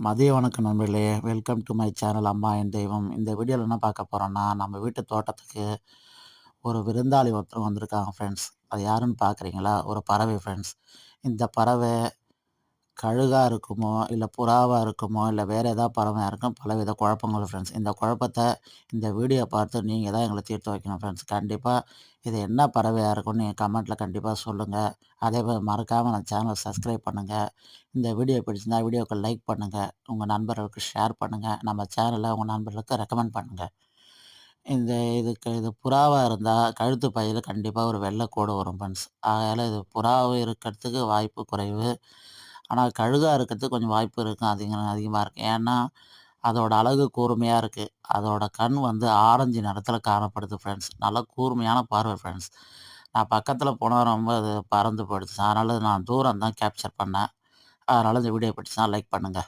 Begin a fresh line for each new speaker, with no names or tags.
மதிய வணக்கம் நண்பர்களே! வெல்கம் டு மை சேனல் அம்மா என் தெய்வம். இந்த வீடியோல என்ன பார்க்க போறோம்னா, நம்ம வீட்டு தோட்டத்துக்கு ஒரு விருந்தாளி ஒருத்தர் வந்திருக்காங்க ஃப்ரெண்ட்ஸ். அது யாருன்னு பார்க்குறீங்களா? ஒரு பறவை ஃப்ரெண்ட்ஸ். இந்த பறவை கழுகா இருக்குமோ, இல்ல புறாவா இருக்குமோ, இல்ல வேற ஏதாவது பறவையா இருக்கும். பலவித குழப்பங்கள் ஃப்ரெண்ட்ஸ். இந்த குழப்பத்த இந்த வீடியோ பார்த்து நீங்க தான் எங்கள தீர்த்து வைக்கணும் ஃப்ரெண்ட்ஸ். கண்டிப்பா இது என்ன பறவையா இருக்கும்னு நீங்க கமெண்ட்ல கண்டிப்பா சொல்லுங்க. அதேபோல மறக்காம நம்ம சேனல சப்ஸ்கிரைப் பண்ணுங்க. இந்த வீடியோ பிடிச்சிருந்தா வீடியோக்கு லைக் பண்ணுங்க. உங்க நண்பர்களுக்கு ஷேர் பண்ணுங்க. நம்ம சேனல உங்க நண்பர்களுக்கு ரெக்கமெண்ட் பண்ணுங்க. இது புறாவா இருந்தா கழுத்து பகுதியில கண்டிப்பா ஒரு வெள்ள கோடு வரும் ஃப்ரெண்ட்ஸ். ஆகையால இது புறாவு இருக்கிறதுக்கு வாய்ப்பு குறைவு. ஆனா கழுகா இருக்கிறதுக்கு கொஞ்சம் வாய்ப்பு இருக்கு. அதிகமா இருக்கு. ஏன்னா, அதோட அலகு கூர்மையா இருக்கு. அதோட கண் வந்து ஆரஞ்சு நிறத்தில காணப்படுது ஃப்ரெண்ட்ஸ். நல்லா கூர்மையான பார்வை ஃப்ரெண்ட்ஸ். நான் பக்கத்தில போனா ரொம்ப அது பறந்து போயிடுச்சு. அதனால நான் தூரம் தான் கேப்சர் பண்ணேன். அதனால இந்த வீடியோ பிடிச்சா லைக் பண்ணுங்க.